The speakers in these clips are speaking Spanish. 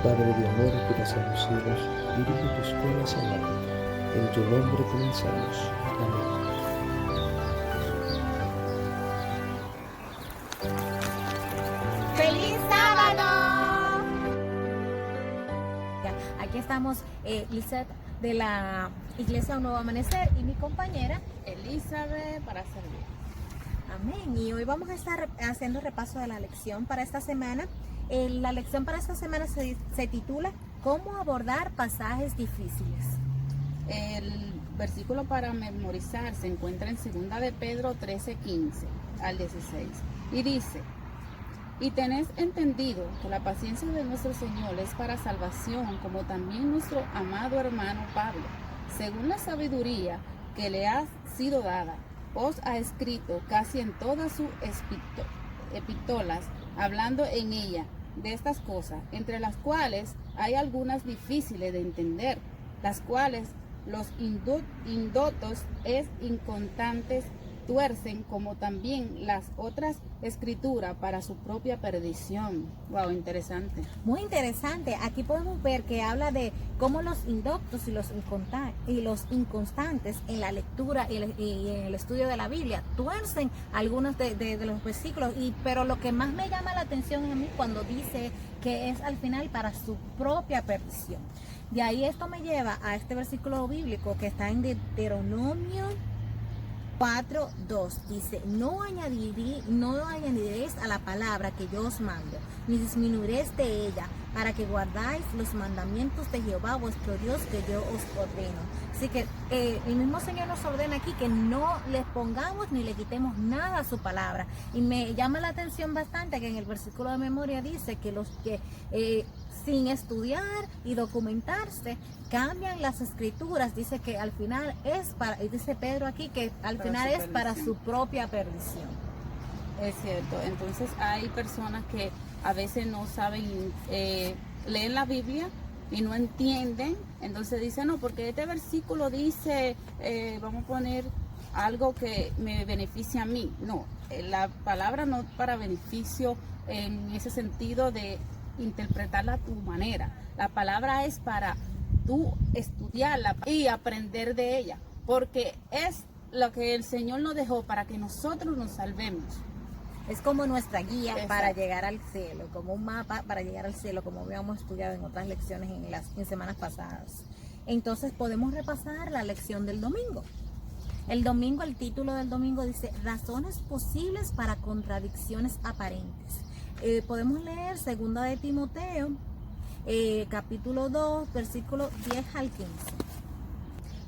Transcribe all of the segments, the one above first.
Padre de amor que estás en los cielos, dirige tu escuela salvática. En tu nombre comenzamos. Amén. ¡Feliz sábado! Aquí estamos, Lizeth de la Iglesia Un Nuevo Amanecer y mi compañera Elizabeth para servir. Amén. Y hoy vamos a estar haciendo repaso de la lección para esta semana. La lección para esta semana se titula ¿Cómo abordar pasajes difíciles? El versículo para memorizar se encuentra en 2 de Pedro 13:15 al 16 y dice: y tenés entendido que la paciencia de nuestro Señor es para salvación, como también nuestro amado hermano Pablo, según la sabiduría que le ha sido dada, os ha escrito casi en todas sus epístolas, hablando en ella de estas cosas, entre las cuales hay algunas difíciles de entender, las cuales los indotos es inconstantes tuercen, como también las otras escrituras para su propia perdición. Wow, interesante. Muy interesante. Aquí podemos ver que habla de cómo los indoctos y los inconstantes en la lectura y en el estudio de la Biblia tuercen algunos de los versículos. Pero lo que más me llama la atención a mí cuando dice que es al final para su propia perdición. De ahí esto me lleva a este versículo bíblico que está en Deuteronomio 4:2 dice: no añadiréis a la palabra que yo os mando, ni disminuiréis de ella, para que guardáis los mandamientos de Jehová vuestro Dios que yo os ordeno. Así que el mismo Señor nos ordena aquí que no le pongamos ni le quitemos nada a su palabra. Y me llama la atención bastante que en el versículo de memoria dice que los que sin estudiar y documentarse cambian las escrituras, dice que al final es para, dice Pedro aquí que al final es para su propia perdición. Es cierto. Entonces hay personas que a veces no saben leer la Biblia y no entienden, entonces dicen no, porque este versículo dice, vamos a poner algo que me beneficia a mí. No, la palabra no es para beneficio en ese sentido de interpretarla a tu manera. La palabra es para tú estudiarla y aprender de ella, porque es lo que el Señor nos dejó para que nosotros nos salvemos. Es como nuestra guía. Exacto. Para llegar al cielo, como un mapa para llegar al cielo, como habíamos estudiado en otras lecciones en semanas pasadas. Entonces podemos repasar la lección del domingo. El domingo, el título del domingo dice: razones posibles para contradicciones aparentes. Podemos leer 2 de Timoteo, capítulo 2, versículo 10 al 15.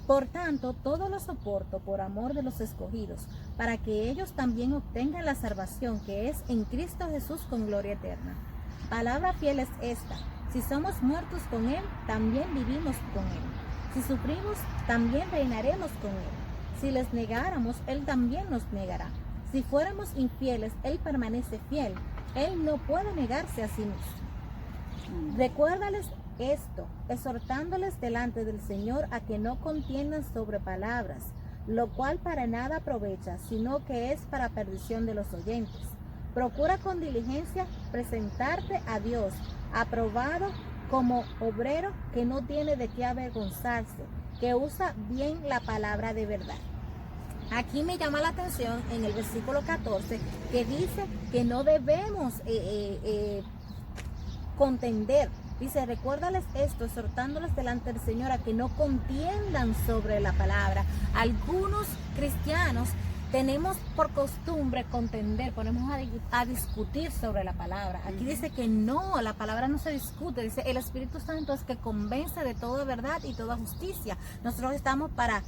Por tanto, todo lo soporto por amor de los escogidos, para que ellos también obtengan la salvación que es en Cristo Jesús con gloria eterna. Palabra fiel es esta: si somos muertos con Él, también vivimos con Él. Si sufrimos, también reinaremos con Él. Si les negáramos, Él también nos negará. Si fuéramos infieles, Él permanece fiel. Él no puede negarse a sí mismo. Recuérdales esto, exhortándoles delante del Señor a que no contiendan sobre palabras, lo cual para nada aprovecha, sino que es para perdición de los oyentes. Procura con diligencia presentarte a Dios, aprobado como obrero que no tiene de qué avergonzarse, que usa bien la palabra de verdad. Aquí me llama la atención en el versículo 14 que dice que no debemos contender. Dice: recuérdales esto, exhortándoles delante del Señor a que no contiendan sobre la palabra. Algunos cristianos tenemos por costumbre contender, ponemos a discutir sobre la palabra. Aquí dice que no, la palabra no se discute. Dice: el Espíritu Santo es que convence de toda verdad y toda justicia. Nosotros estamos para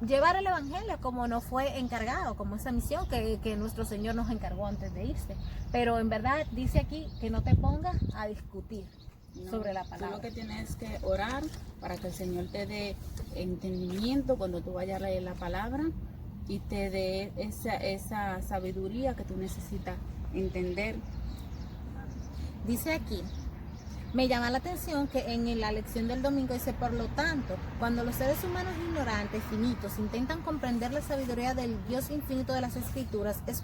llevar el evangelio como nos fue encargado, como esa misión que nuestro Señor nos encargó antes de irse. Pero en verdad dice aquí que no te pongas a discutir sobre la palabra. Tú lo que tienes que orar para que el Señor te dé entendimiento cuando tú vayas a leer la palabra y te dé esa sabiduría que tú necesitas entender. Dice aquí: Me llama la atención que en la lección del domingo dice, por lo tanto, cuando los seres humanos ignorantes, finitos, intentan comprender la sabiduría del Dios infinito de las Escrituras, es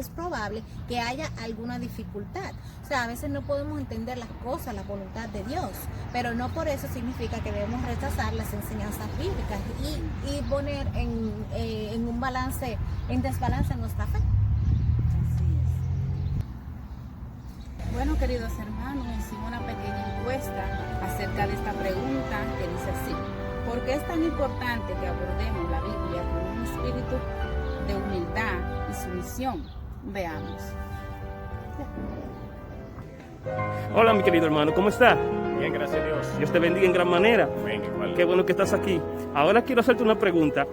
probable que haya alguna dificultad. O sea, a veces no podemos entender las cosas, la voluntad de Dios, pero no por eso significa que debemos rechazar las enseñanzas bíblicas y poner en un balance, en desbalance nuestra fe. Así es. Bueno, queridos hermanos, hicimos una pequeña encuesta acerca de esta pregunta que dice así: ¿por qué es tan importante que abordemos la Biblia con un espíritu de humildad y sumisión? Veamos. Hola, mi querido hermano, ¿cómo está? Bien, gracias a Dios. Dios te bendiga en gran manera. Amén, igual. Qué bueno que estás aquí. Ahora quiero hacerte una pregunta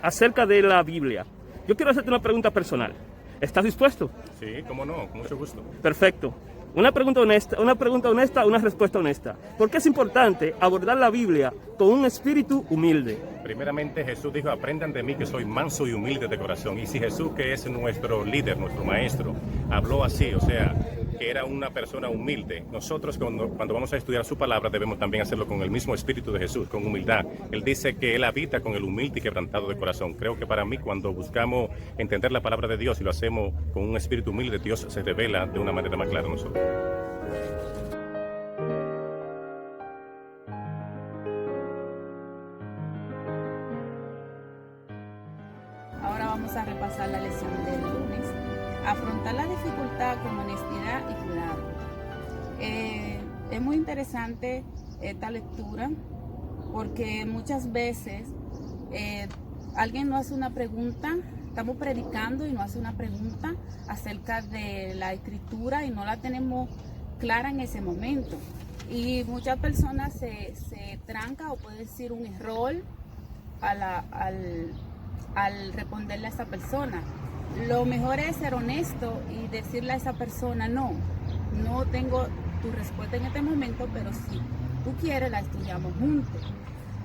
acerca de la Biblia. Yo quiero hacerte una pregunta personal. ¿Estás dispuesto? Sí, cómo no, con mucho gusto. Perfecto. Una pregunta honesta, una respuesta honesta. ¿Por qué es importante abordar la Biblia con un espíritu humilde? Primeramente, Jesús dijo, aprendan de mí que soy manso y humilde de corazón. Y si Jesús, que es nuestro líder, nuestro maestro, habló así, o sea, que era una persona humilde, nosotros cuando vamos a estudiar su palabra debemos también hacerlo con el mismo espíritu de Jesús, con humildad. Él dice que Él habita con el humilde y quebrantado de corazón. Creo que para mí, cuando buscamos entender la palabra de Dios y lo hacemos con un espíritu humilde, Dios se revela de una manera más clara a nosotros. Ahora vamos a repasar la lección del lunes. Afrontar la dificultad con honestidad y cuidado. Es muy interesante esta lectura porque muchas veces alguien nos hace una pregunta, estamos predicando y nos hace una pregunta acerca de la escritura y no la tenemos clara en ese momento. Y muchas personas se trancan o puede decir un error al responderle a esa persona. Lo mejor es ser honesto y decirle a esa persona, no tengo tu respuesta en este momento, pero si tú quieres la estudiamos juntos.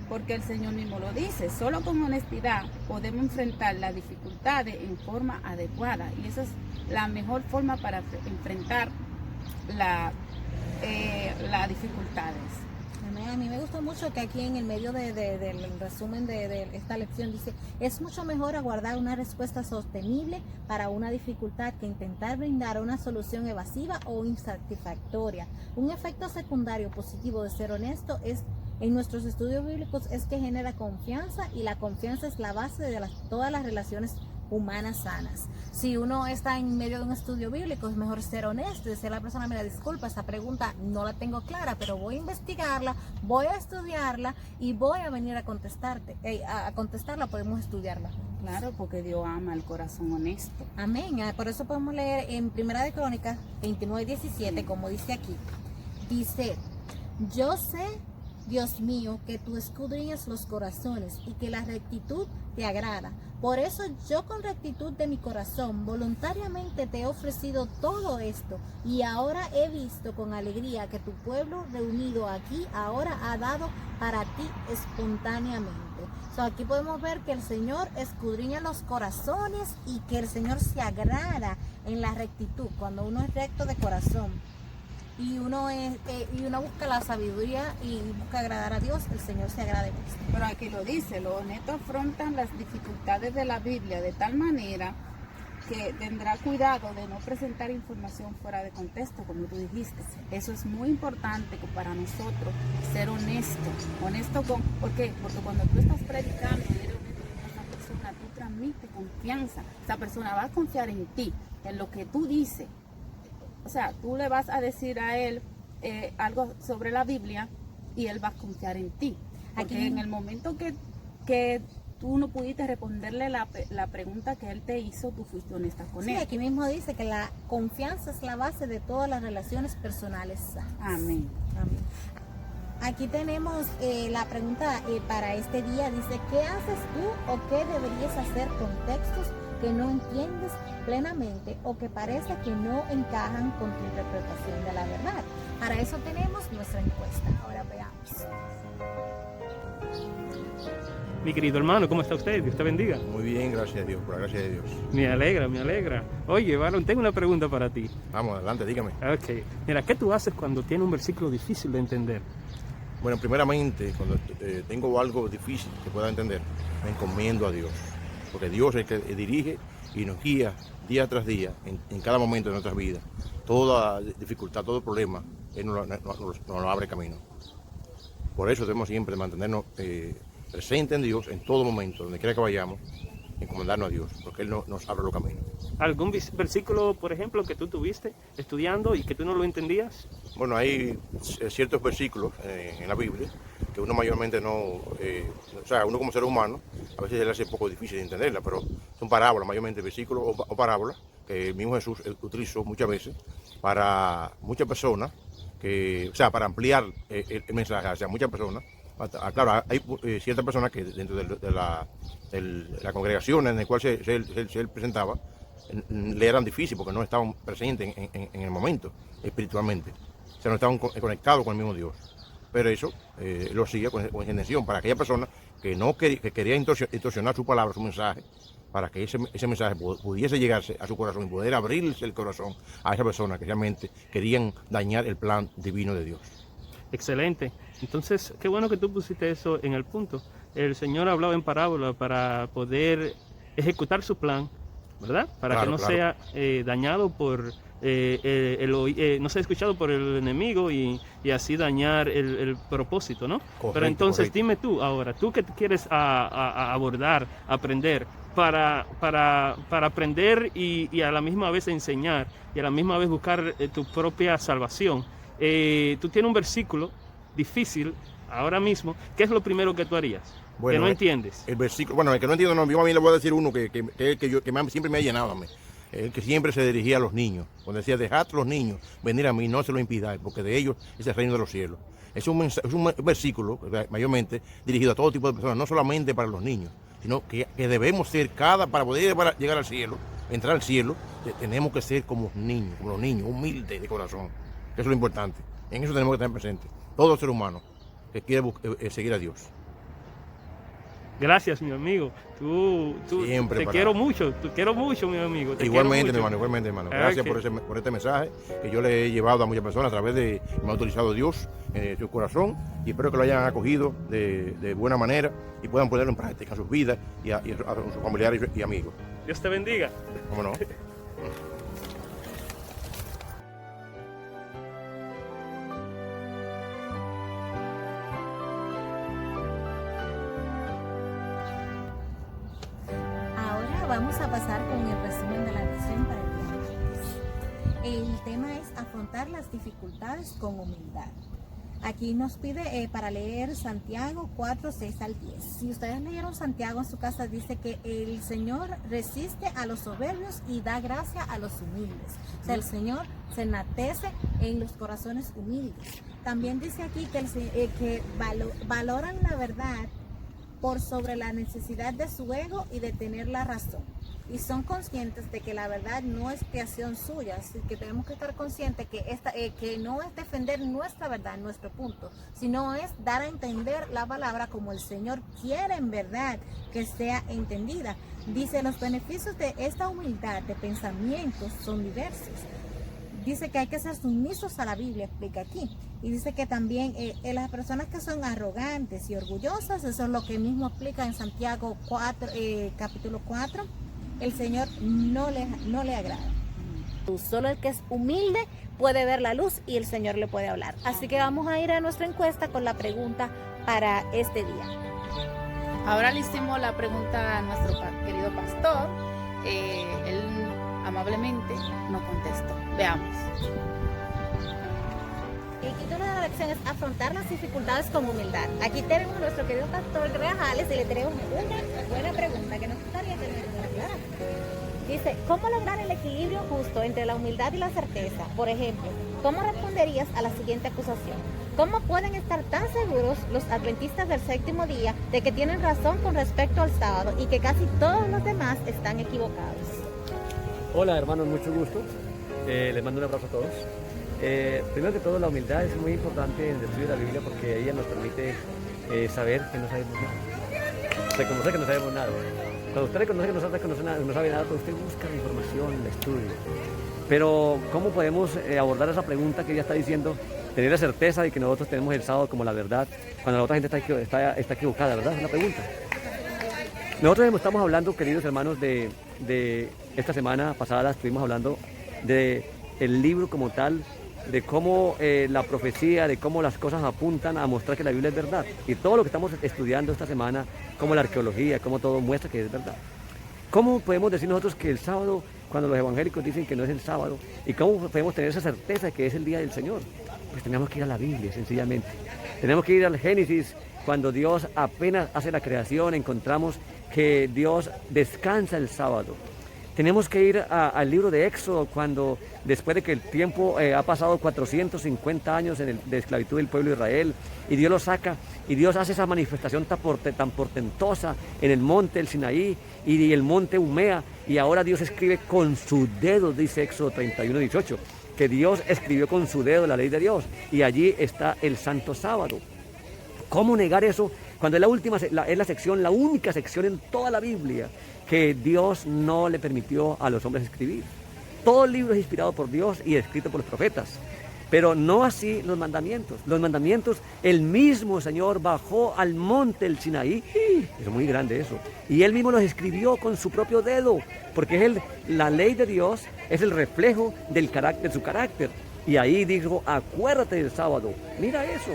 Porque el Señor mismo lo dice, solo con honestidad podemos enfrentar las dificultades en forma adecuada. Y esa es la mejor forma para enfrentar las dificultades. A mí me gustó mucho que aquí en el medio del resumen de esta lección dice, es mucho mejor aguardar una respuesta sostenible para una dificultad que intentar brindar una solución evasiva o insatisfactoria. Un efecto secundario positivo de ser honesto en nuestros estudios bíblicos es que genera confianza, y la confianza es la base de todas las relaciones humanas sanas. Si uno está en medio de un estudio bíblico, es mejor ser honesto y decirle a la persona, mira, disculpa, esa pregunta no la tengo clara, pero voy a investigarla, voy a estudiarla y voy a venir a contestarte. A contestarla, podemos estudiarla. Claro, porque Dios ama el corazón honesto. Amén. Por eso podemos leer en Primera de Crónicas 29:17, como dice aquí. Dice, yo sé, Dios mío, que tú escudriñas los corazones y que la rectitud te agrada. Por eso yo con rectitud de mi corazón voluntariamente te he ofrecido todo esto, y ahora he visto con alegría que tu pueblo reunido aquí ahora ha dado para ti espontáneamente. Aquí podemos ver que el Señor escudriña los corazones y que el Señor se agrada en la rectitud. Cuando uno es recto de corazón y uno busca la sabiduría y busca agradar a Dios, el Señor se agrada de esto. Pero aquí lo dice, los honestos afrontan las dificultades de la Biblia de tal manera que tendrá cuidado de no presentar información fuera de contexto, como tú dijiste. Eso es muy importante para nosotros, ser honesto ¿por qué? Porque cuando tú estás predicando y eres honesto con esa persona, tú transmites confianza. Esa persona va a confiar en ti, en lo que tú dices. O sea, tú le vas a decir a él algo sobre la Biblia y él va a confiar en ti. Porque aquí, en el momento que tú no pudiste responderle la pregunta que él te hizo, tú fuiste honesta con él. Sí, aquí mismo dice que la confianza es la base de todas las relaciones personales sanas. Amén. Amén. Aquí tenemos la pregunta para este día. Dice, ¿qué haces tú o qué deberías hacer con textos que no entiendes plenamente o que parece que no encajan con tu interpretación de la verdad. Para eso tenemos nuestra encuesta. Ahora veamos. Mi querido hermano, ¿cómo está usted? Dios te bendiga. Muy bien, gracias a Dios, por la gracia de Dios. Me alegra, me alegra. Oye, varón, tengo una pregunta para ti. Vamos, adelante, dígame. Ok. Mira, ¿qué tú haces cuando tienes un versículo difícil de entender? Bueno, primeramente, cuando tengo algo difícil que pueda entender, me encomiendo a Dios. Porque Dios es el que dirige y nos guía día tras día, en cada momento de nuestras vidas. Toda dificultad, todo problema, Él nos abre camino. Por eso debemos siempre mantenernos presentes en Dios en todo momento, donde quiera que vayamos, encomendarnos a Dios, porque Él nos abre los caminos. ¿Algún versículo, por ejemplo, que tú tuviste estudiando y que tú no lo entendías? Bueno, hay ciertos versículos en la Biblia que uno mayormente no, o sea, uno como ser humano, a veces se le hace un poco difícil de entenderla, pero son parábolas, mayormente versículos o parábolas que el mismo Jesús utilizó muchas veces para muchas personas, o sea, para ampliar el mensaje hacia muchas personas. Claro, hay ciertas personas que dentro de la congregación en la cual se presentaba, le eran difícil porque no estaban presentes en el momento espiritualmente. O sea, no estaban conectados con el mismo Dios. Pero eso lo hacía con intención para aquella persona que quería distorsionar su palabra, su mensaje, para que ese mensaje pudiese llegarse a su corazón y poder abrirse el corazón a esa persona que realmente querían dañar el plan divino de Dios. Excelente. Entonces, qué bueno que tú pusiste eso en el punto. El Señor hablaba en parábola para poder ejecutar su plan, ¿verdad? Para claro, que no sea dañado por no sea escuchado por el enemigo y así dañar el propósito, ¿no? Correcto, pero entonces correcto. dime tú ahora, tú que quieres abordar, aprender, para aprender y a la misma vez enseñar y a la misma vez buscar tu propia salvación. Tú tienes un versículo difícil ahora mismo, ¿qué es lo primero que tú harías? Bueno, que no entiendes. El versículo, bueno, el que no entiendo, no, yo a mí le voy a decir uno que siempre me ha llenado a mí. El que siempre se dirigía a los niños, cuando decía, dejad a los niños venir a mí, no se lo impidáis, porque de ellos es el reino de los cielos. Es un versículo mayormente dirigido a todo tipo de personas, no solamente para los niños, sino que debemos ser para poder llegar al cielo, entrar al cielo, tenemos que ser como los niños, humildes de corazón. Eso es lo importante. En eso tenemos que estar presentes. Todo ser humano que quiere seguir a Dios. Gracias, mi amigo. Te quiero mucho, mi amigo. Igualmente, mi hermano. Gracias Okay. por este mensaje que yo le he llevado a muchas personas a través de me ha autorizado Dios en su corazón y espero que lo hayan acogido de buena manera y puedan ponerlo en práctica en sus vidas y a sus familiares y amigos. Dios te bendiga. ¿Cómo no? Ahora vamos a pasar con el resumen de la lección para el día de hoy. El tema es afrontar las dificultades con humildad. Aquí nos pide para leer Santiago 4, 6 al 10. Si ustedes leyeron Santiago en su casa, dice que el Señor resiste a los soberbios y da gracia a los humildes. O sea, el Señor se enaltece en los corazones humildes. También dice aquí que valoran la verdad por sobre la necesidad de su ego y de tener la razón. Y son conscientes de que la verdad no es creación suya, así que tenemos que estar conscientes que no es defender nuestra verdad, nuestro punto, sino es dar a entender la palabra como el Señor quiere en verdad que sea entendida. Dice, los beneficios de esta humildad de pensamientos son diversos. Dice que hay que ser sumisos a la Biblia, explica aquí. Y dice que también las personas que son arrogantes y orgullosas, eso es lo que mismo explica en Santiago 4, capítulo 4, el Señor no le agrada. Solo el que es humilde puede ver la luz y el Señor le puede hablar. Así que vamos a ir a nuestra encuesta con la pregunta para este día. Ahora le hicimos la pregunta a nuestro querido pastor. Él amablemente nos contestó. Veamos. El título de la lección es afrontar las dificultades con humildad. Aquí tenemos a nuestro querido pastor Grajales y le tenemos una buena pregunta que nos gustaría que nos aclarara. Dice, ¿cómo lograr el equilibrio justo entre la humildad y la certeza? Por ejemplo, ¿cómo responderías a la siguiente acusación? ¿Cómo pueden estar tan seguros los adventistas del séptimo día de que tienen razón con respecto al sábado y que casi todos los demás están equivocados? Hola hermanos, mucho gusto. Les mando un abrazo a todos. Primero que todo, la humildad es muy importante en el estudio de la Biblia porque ella nos permite saber que no sabemos nada. Reconocer que no sabemos nada. Cuando usted reconoce que no sabe nada, pues usted busca la información, la estudia. Pero ¿cómo podemos abordar esa pregunta que ella está diciendo? Tener la certeza de que nosotros tenemos el sábado como la verdad, cuando la otra gente está equivocada, ¿verdad? Es una pregunta. Nosotros estamos hablando, queridos hermanos, de esta semana pasada, estuvimos hablando de el libro como tal, de cómo la profecía, de cómo las cosas apuntan a mostrar que la Biblia es verdad. Y todo lo que estamos estudiando esta semana, como la arqueología, como todo muestra que es verdad. ¿Cómo podemos decir nosotros que el sábado, cuando los evangélicos dicen que no es el sábado, y cómo podemos tener esa certeza de que es el día del Señor? Pues tenemos que ir a la Biblia, sencillamente. Tenemos que ir al Génesis, cuando Dios apenas hace la creación, encontramos que Dios descansa el sábado. Tenemos que ir al libro de Éxodo, cuando después de que el tiempo ha pasado 450 años de esclavitud del pueblo de Israel, y Dios lo saca, y Dios hace esa manifestación tan portentosa en el monte, el Sinaí, y el monte humea, y ahora Dios escribe con su dedo, dice Éxodo 31:18, que Dios escribió con su dedo la ley de Dios, y allí está el Santo Sábado. ¿Cómo negar eso? Cuando es la única sección en toda la Biblia que Dios no le permitió a los hombres escribir. Todo el libro es inspirado por Dios y escrito por los profetas, pero no así los mandamientos. Los mandamientos, el mismo Señor bajó al monte del Sinaí, es muy grande eso, y Él mismo los escribió con su propio dedo, porque la ley de Dios es el reflejo del carácter, su carácter. Y ahí dijo, acuérdate del sábado. Mira eso.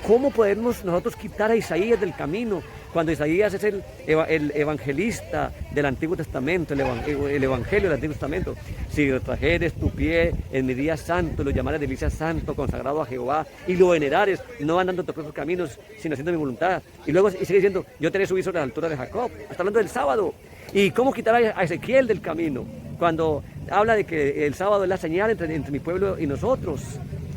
¿Cómo podemos nosotros quitar a Isaías del camino? Cuando Isaías es el evangelista del Antiguo Testamento, el evangelio del Antiguo Testamento. Si trajeres tu pie en mi día santo, lo llamares delicia santo, consagrado a Jehová, y lo venerares, no andando en tus propios caminos, sino haciendo mi voluntad. Y luego sigue diciendo, yo te haré subir sobre la altura de Jacob. Está hablando del sábado. ¿Y cómo quitar a Ezequiel del camino? Cuando habla de que el sábado es la señal entre mi pueblo y nosotros.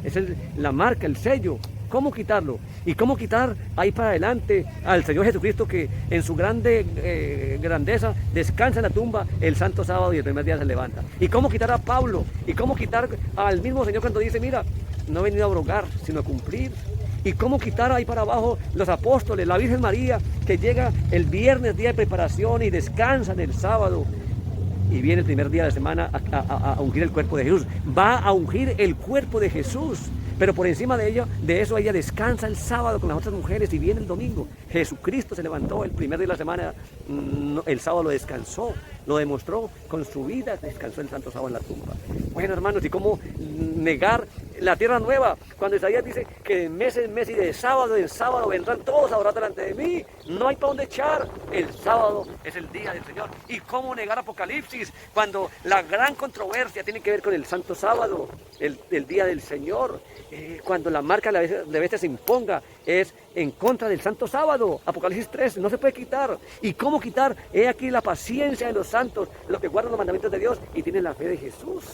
Es la marca, el sello. ¿Cómo quitarlo? ¿Y cómo quitar ahí para adelante al Señor Jesucristo, que en su grandeza descansa en la tumba el santo sábado y el primer día se levanta? ¿Y cómo quitar a Pablo? ¿Y cómo quitar al mismo Señor cuando dice, mira, no he venido a abrogar, sino a cumplir? ¿Y cómo quitar ahí para abajo los apóstoles, la Virgen María, que llega el viernes, día de preparación, y descansa en el sábado? Y viene el primer día de la semana a ungir el cuerpo de Jesús. Va a ungir el cuerpo de Jesús. Pero por encima de eso ella descansa el sábado con las otras mujeres y viene el domingo. Jesucristo se levantó el primer día de la semana, el sábado lo descansó, lo demostró con su vida, descansó el santo sábado en la tumba. Bueno, hermanos, ¿y cómo negar la tierra nueva? Cuando Isaías dice que de mes en mes y de sábado en sábado vendrán todos a orar delante de mí, no hay para dónde echar. El sábado es el día del Señor. ¿Y cómo negar Apocalipsis cuando la gran controversia tiene que ver con el santo sábado, el día del Señor? Cuando la marca de la bestia se imponga, es en contra del santo sábado. Apocalipsis 3, no se puede quitar. ¿Y cómo quitar? He aquí la paciencia de los santos, los que guardan los mandamientos de Dios y tienen la fe de Jesús.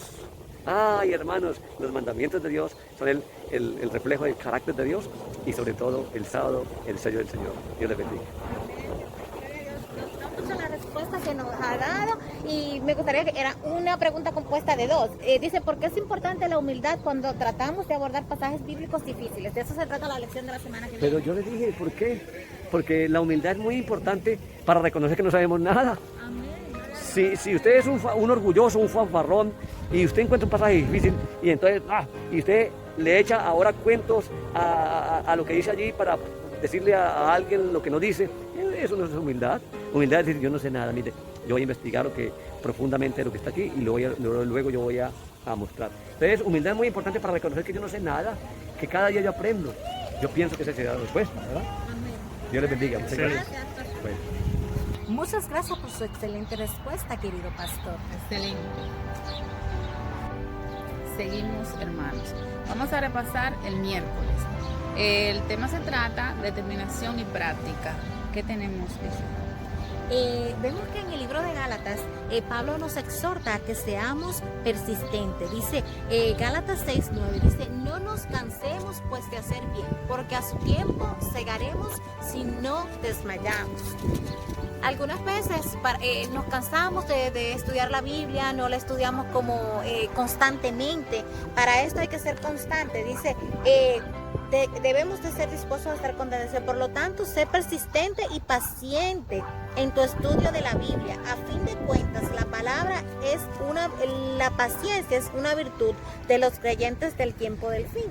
Ay, hermanos, los mandamientos de Dios son el reflejo del carácter de Dios, y sobre todo el sábado, el sello del Señor. Dios les bendiga. La respuesta que nos ha dado, y me gustaría que era una pregunta compuesta de dos. Dice, ¿por qué es importante la humildad cuando tratamos de abordar pasajes bíblicos difíciles? De eso se trata la lección de la semana que viene. Pero yo le dije, ¿por qué? Porque la humildad es muy importante para reconocer que no sabemos nada. Si usted es un orgulloso, un fanfarrón, y usted encuentra un pasaje difícil, y entonces, y usted le echa ahora cuentos a lo que dice allí para decirle a alguien lo que no dice, eso no es humildad. Humildad es decir, yo no sé nada, mire, yo voy a investigar profundamente lo que está aquí, y luego yo voy a mostrar. Entonces, humildad es muy importante para reconocer que yo no sé nada, que cada día yo aprendo. Yo pienso que esa sería la respuesta, ¿verdad? Amén. Dios les bendiga. Muchas gracias. Bueno. Muchas gracias por su excelente respuesta, querido pastor. Excelente. Seguimos, hermanos. Vamos a repasar el miércoles. El tema se trata de determinación y práctica. ¿Qué tenemos, Jesús? Vemos que en el libro de Gálatas, Pablo nos exhorta a que seamos persistentes. Dice, Gálatas 6:9, dice, no nos cansemos pues de hacer bien, porque a su tiempo segaremos si no desmayamos. Algunas veces nos cansamos de estudiar la Biblia, no la estudiamos como constantemente. Para esto hay que ser constante. Dice, debemos de ser dispuestos a estar constantes. Por lo tanto, sé persistente y paciente en tu estudio de la Biblia. A fin de cuentas, la paciencia es una virtud de los creyentes del tiempo del fin.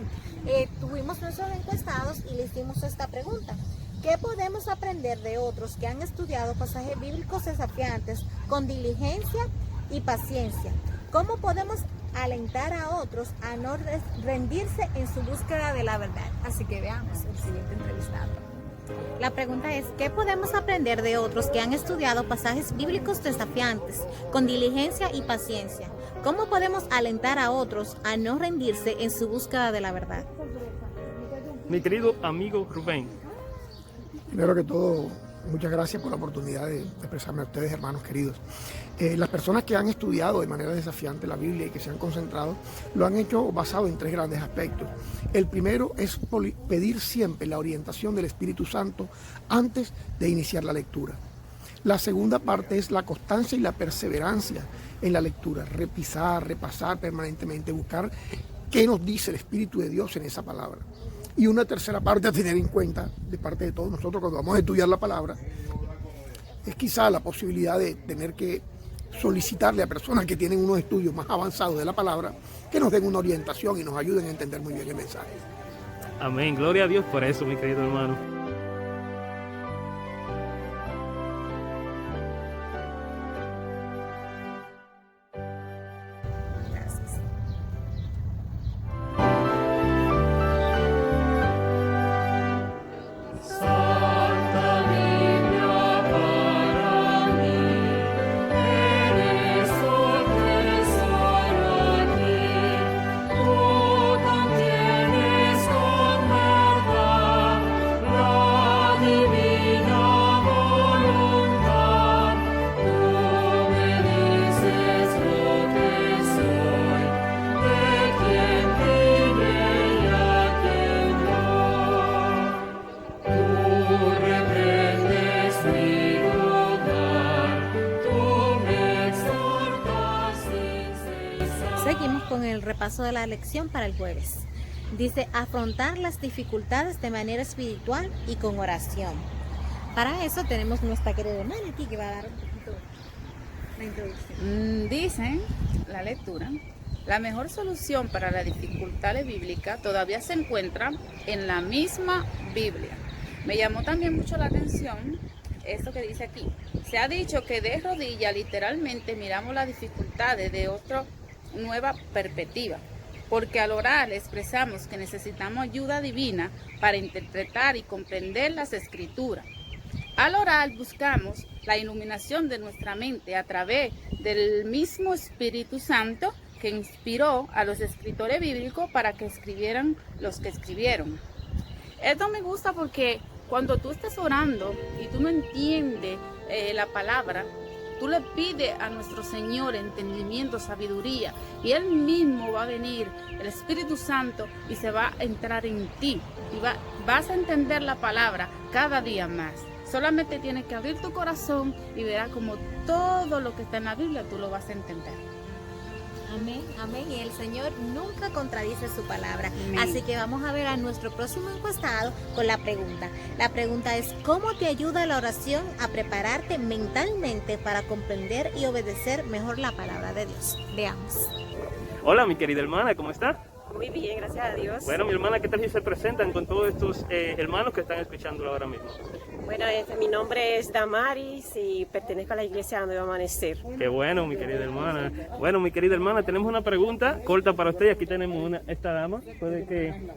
Tuvimos nuestros encuestados y le hicimos esta pregunta. ¿Qué podemos aprender de otros que han estudiado pasajes bíblicos desafiantes con diligencia y paciencia? ¿Cómo podemos alentar a otros a no rendirse en su búsqueda de la verdad? Así que veamos el siguiente entrevistado. La pregunta es, ¿qué podemos aprender de otros que han estudiado pasajes bíblicos desafiantes con diligencia y paciencia? ¿Cómo podemos alentar a otros a no rendirse en su búsqueda de la verdad? Mi querido amigo Rubén. Primero que todo, muchas gracias por la oportunidad de expresarme a ustedes, hermanos queridos. Las personas que han estudiado de manera desafiante la Biblia y que se han concentrado, lo han hecho basado en 3 grandes aspectos. El primero es pedir siempre la orientación del Espíritu Santo antes de iniciar la lectura. La segunda parte es la constancia y la perseverancia en la lectura, repasar permanentemente, buscar qué nos dice el Espíritu de Dios en esa palabra. Y una tercera parte a tener en cuenta de parte de todos nosotros cuando vamos a estudiar la palabra es quizá la posibilidad de tener que solicitarle a personas que tienen unos estudios más avanzados de la palabra que nos den una orientación y nos ayuden a entender muy bien el mensaje. Amén, gloria a Dios por eso, mi querido hermano. Seguimos con el repaso de la lección para el jueves. Dice, afrontar las dificultades de manera espiritual y con oración. Para eso tenemos nuestra querida hermana aquí que va a dar un poquito la introducción. Dice la lectura, la mejor solución para la dificultad bíblica todavía se encuentra en la misma Biblia. Me llamó también mucho la atención esto que dice aquí. Se ha dicho que de rodillas literalmente miramos las dificultades de otra nueva perspectiva, porque al orar expresamos que necesitamos ayuda divina para interpretar y comprender las escrituras. Al orar buscamos la iluminación de nuestra mente a través del mismo Espíritu Santo que inspiró a los escritores bíblicos para que escribieran los que escribieron. Esto me gusta porque cuando tú estás orando y tú no entiendes la palabra, tú le pides a nuestro Señor entendimiento, sabiduría, y Él mismo va a venir, el Espíritu Santo, y se va a entrar en ti. Y vas a entender la palabra cada día más. Solamente tienes que abrir tu corazón y verás como todo lo que está en la Biblia tú lo vas a entender. Amén, amén. Y el Señor nunca contradice su palabra. Amén. Así que vamos a ver a nuestro próximo encuestado con la pregunta. La pregunta es, ¿cómo te ayuda la oración a prepararte mentalmente para comprender y obedecer mejor la palabra de Dios? Veamos. Hola, mi querida hermana, ¿cómo está? Muy bien, gracias a Dios. Bueno, mi hermana, ¿qué tal si se presentan con todos estos hermanos que están escuchándolo ahora mismo? Bueno, mi nombre es Damaris y pertenezco a la iglesia Nuevo Amanecer. Qué bueno, mi querida hermana. Bueno, mi querida hermana, tenemos una pregunta corta para usted. Aquí tenemos esta dama. Puede que...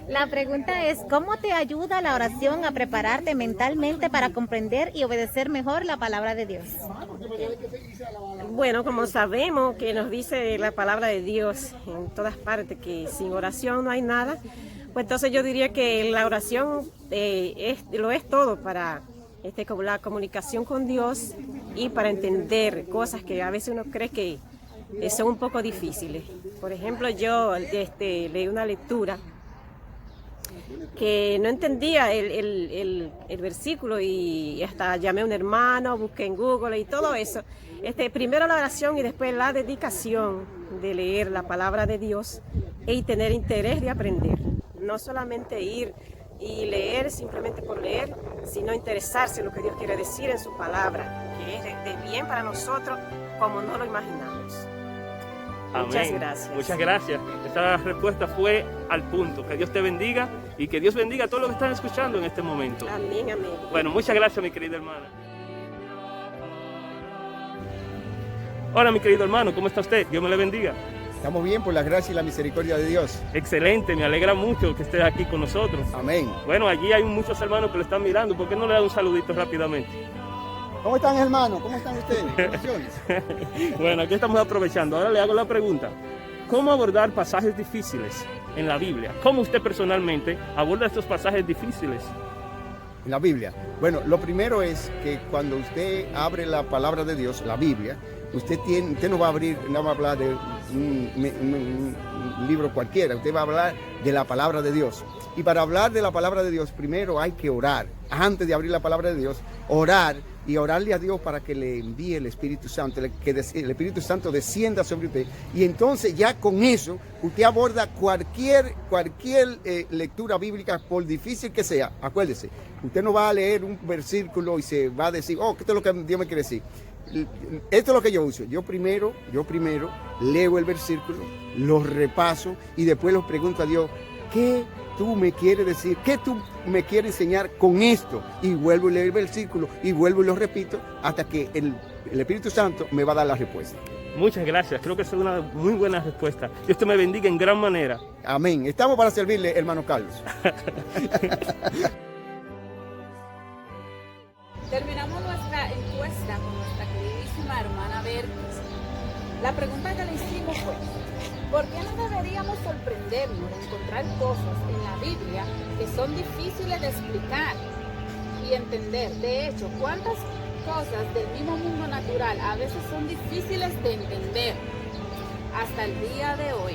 La pregunta es, ¿cómo te ayuda la oración a prepararte mentalmente para comprender y obedecer mejor la palabra de Dios? Bueno, como sabemos que nos dice la palabra de Dios en todas partes que sin oración no hay nada, pues entonces yo diría que la oración lo es todo para como la comunicación con Dios y para entender cosas que a veces uno cree que son un poco difíciles. Por ejemplo, yo leí una lectura que no entendía el versículo y hasta llamé a un hermano, busqué en Google y todo eso. Primero la oración y después la dedicación de leer la palabra de Dios y tener interés de aprender. No solamente ir y leer simplemente por leer, sino interesarse en lo que Dios quiere decir en su palabra, que es de bien para nosotros como no lo imaginamos. Amén. Muchas gracias. Muchas gracias. Esta respuesta fue al punto. Que Dios te bendiga y que Dios bendiga a todos los que están escuchando en este momento. Amén, amén. Bueno, muchas gracias, mi querida hermana. Hola, mi querido hermano, ¿cómo está usted? Dios me le bendiga. Estamos bien por la gracia y la misericordia de Dios. Excelente, me alegra mucho que estés aquí con nosotros. Amén. Bueno, allí hay muchos hermanos que lo están mirando. ¿Por qué no le da un saludito rápidamente? ¿Cómo están, hermanos? ¿Cómo están ustedes? Bendiciones. Bueno, aquí estamos aprovechando. Ahora le hago la pregunta. ¿Cómo abordar pasajes difíciles en la Biblia? ¿Cómo usted personalmente aborda estos pasajes difíciles? En la Biblia. Bueno, lo primero es que cuando usted abre la palabra de Dios, la Biblia, usted no va a abrir, no va a hablar de un libro cualquiera, usted va a hablar de la palabra de Dios. Y para hablar de la palabra de Dios, primero hay que orar. Antes de abrir la palabra de Dios, orar y orarle a Dios para que le envíe el Espíritu Santo, que el Espíritu Santo descienda sobre usted. Y entonces ya con eso, usted aborda cualquier lectura bíblica, por difícil que sea. Acuérdese, usted no va a leer un versículo y se va a decir, oh, esto es lo que Dios me quiere decir. Esto es lo que yo uso. Yo primero leo el versículo, lo repaso y después lo pregunto a Dios, ¿qué tú me quieres decir? ¿Qué tú me quieres enseñar con esto? Y vuelvo a leer el versículo y vuelvo y lo repito hasta que el Espíritu Santo me va a dar la respuesta. Muchas gracias, creo que es una muy buena respuesta. Dios te me bendiga en gran manera. Amén. Estamos para servirle, hermano Carlos. Terminamos nuestra encuesta con nuestra queridísima hermana Berkis. La pregunta que le hicimos fue, ¿por qué no deberíamos sorprendernos de encontrar cosas en la Biblia que son difíciles de explicar y entender? De hecho, ¿cuántas cosas del mismo mundo natural a veces son difíciles de entender hasta el día de hoy?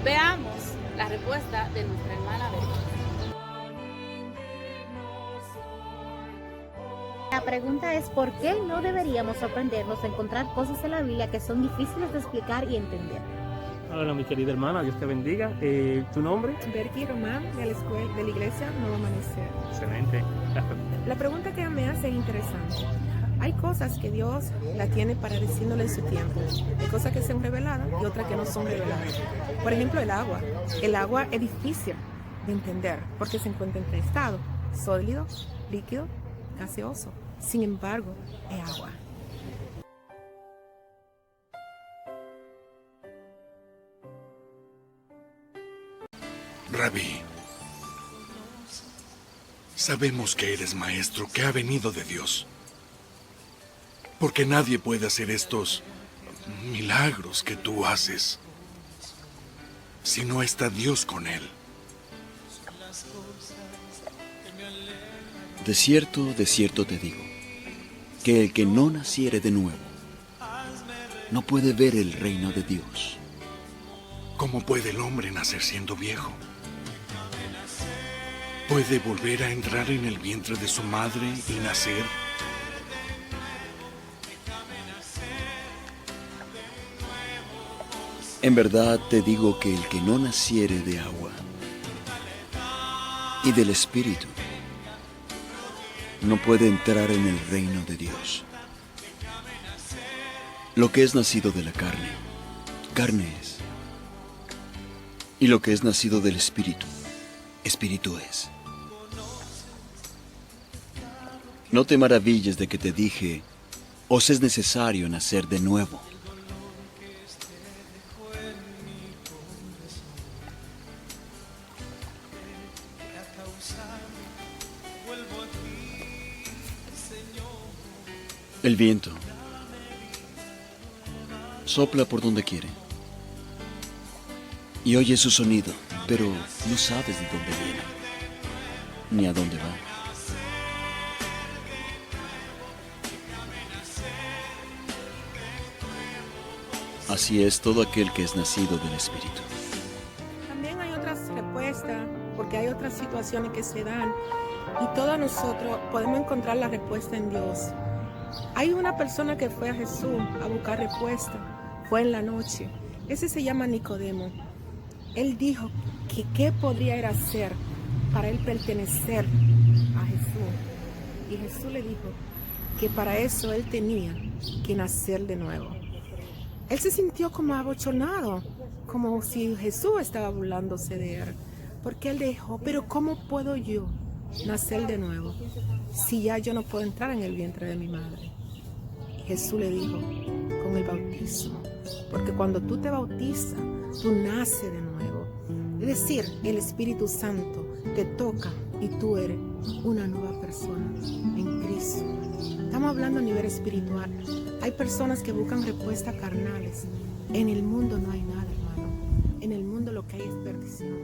Veamos la respuesta de nuestra hermana Berkis. La pregunta es ¿por qué no deberíamos sorprendernos de encontrar cosas en la Biblia que son difíciles de explicar y entender? Hola, mi querida hermana, Dios te bendiga. ¿Tu nombre? Berkis Román, de la Iglesia Nuevo Amanecer. Excelente. La pregunta que me hace es interesante. Hay cosas que Dios la tiene para decirnos en su tiempo. Hay cosas que son reveladas y otras que no son reveladas. Por ejemplo, el agua. El agua es difícil de entender porque se encuentra en tres estados: sólido, líquido, gaseoso. Sin embargo, es agua. Rabí, sabemos que eres maestro, que ha venido de Dios. Porque nadie puede hacer estos milagros que tú haces si no está Dios con él. De cierto te digo, que el que no naciere de nuevo, no puede ver el reino de Dios. ¿Cómo puede el hombre nacer siendo viejo? ¿Puede volver a entrar en el vientre de su madre y nacer? En verdad te digo que el que no naciere de agua y del Espíritu, no puede entrar en el reino de Dios. Lo que es nacido de la carne, carne es. Y lo que es nacido del Espíritu, Espíritu es. No te maravilles de que te dije, os es necesario nacer de nuevo. El viento sopla por donde quiere y oyes su sonido, pero no sabes de dónde viene ni a dónde va. Así es todo aquel que es nacido del Espíritu. También hay otras respuestas, porque hay otras situaciones que se dan y todos nosotros podemos encontrar la respuesta en Dios. Hay una persona que fue a Jesús a buscar respuesta, fue en la noche. Ese se llama Nicodemo. Él dijo que qué podría él hacer para él pertenecer a Jesús. Y Jesús le dijo que para eso él tenía que nacer de nuevo. Él se sintió como abochornado, como si Jesús estaba burlándose de él. Porque él dijo, pero ¿cómo puedo yo nacer de nuevo si ya yo no puedo entrar en el vientre de mi madre? Y Jesús le dijo, con el bautismo. Porque cuando tú te bautizas, tú naces de nuevo. Es decir, el Espíritu Santo te toca y tú eres una nueva persona en Cristo. Estamos hablando a nivel espiritual. Hay personas que buscan respuestas carnales. En el mundo no hay nada, hermano. En el mundo lo que hay es perdición.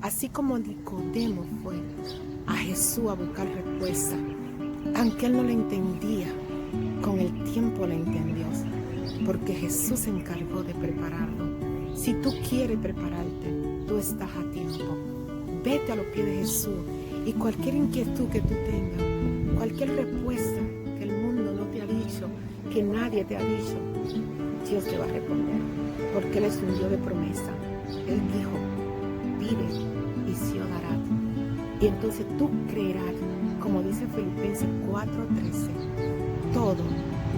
Así como Nicodemo fue a Jesús a buscar respuesta, aunque él no la entendía, con el tiempo la entendió, porque Jesús se encargó de prepararlo. Si tú quieres prepararte, tú estás a tiempo. Vete a los pies de Jesús y cualquier inquietud que tú tengas, cualquier respuesta que el mundo no te ha dicho, que nadie te ha dicho, Dios te va a responder, porque Él es un Dios de promesa. Él dijo, pide y se os dará. Y entonces tú creerás, como dice Filipenses 4:13, todo,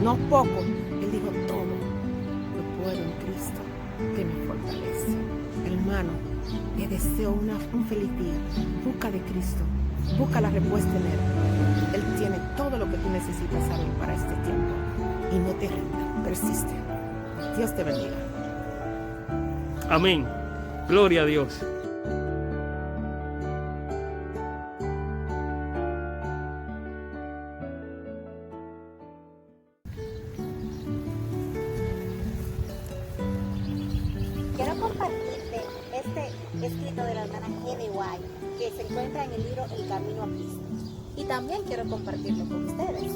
no poco, Él dijo todo, lo puedo en Cristo que me fortalece. Hermano, te deseo un feliz día. Busca de Cristo, busca la respuesta en Él. Él tiene todo lo que tú necesitas saber para este tiempo. Y no te rindas, persiste. Dios te bendiga. Amén. Gloria a Dios. Quiero compartirte este escrito de la hermana G.D. White, que se encuentra en el libro El Camino a Cristo. Y también quiero compartirlo con ustedes.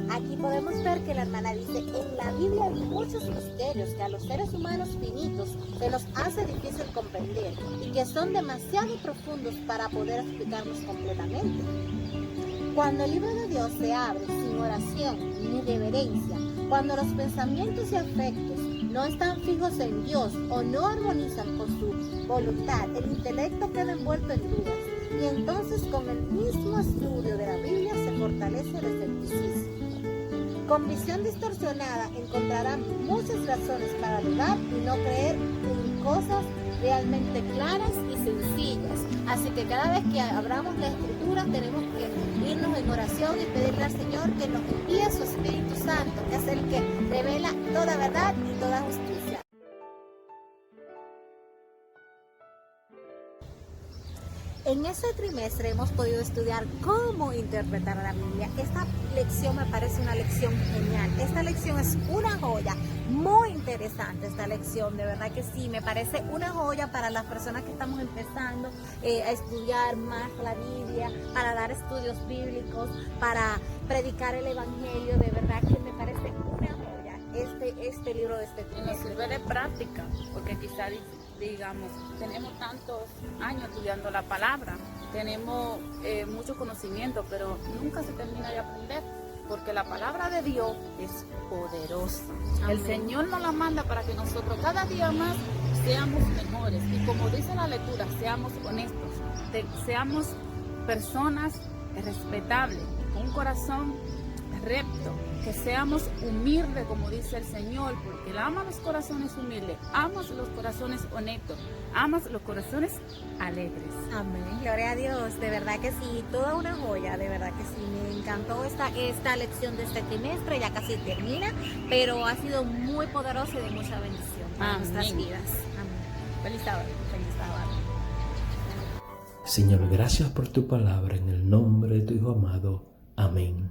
Aquí podemos ver que la hermana dice, en la Biblia hay muchos misterios que a los seres humanos finitos se nos hace difícil comprender y que son demasiado profundos para poder explicarlos completamente. Cuando el libro de Dios se abre sin oración ni reverencia, cuando los pensamientos y afectos no están fijos en Dios o no armonizan con su voluntad, el intelecto queda envuelto en dudas. Y entonces con el mismo estudio de la Biblia se fortalece el escepticismo. Con visión distorsionada encontrarán muchas razones para dudar y no creer en cosas realmente claras y sencillas. Así que cada vez que abramos la Escritura tenemos que irnos en oración y pedirle al Señor que nos envíe su Espíritu Santo, que es el que revela toda verdad y toda justicia. En este trimestre hemos podido estudiar cómo interpretar la Biblia. Esta lección me parece una lección genial. Esta lección es una joya, muy interesante esta lección, de verdad que sí, me parece una joya para las personas que estamos empezando a estudiar más la Biblia, para dar estudios bíblicos, para predicar el Evangelio, de verdad que me parece una joya este libro de este trimestre. Nos sirve de práctica, porque quizá digamos, tenemos tantos años estudiando la palabra, tenemos mucho conocimiento, pero nunca se termina de aprender, porque la palabra de Dios es poderosa. Amén. El Señor nos la manda para que nosotros cada día más seamos mejores, y como dice la lectura, seamos honestos, seamos personas respetables, con un corazón recto, que seamos humildes, como dice el Señor, porque Él ama los corazones humildes, ama los corazones honestos, ama los corazones alegres. Amén, gloria a Dios, de verdad que sí, toda una joya, de verdad que sí, me encantó esta lección de este trimestre, ya casi termina, pero ha sido muy poderosa y de mucha bendición para nuestras vidas. Amén. Feliz sábado, feliz sábado. Señor, gracias por tu palabra, en el nombre de tu Hijo amado. Amén.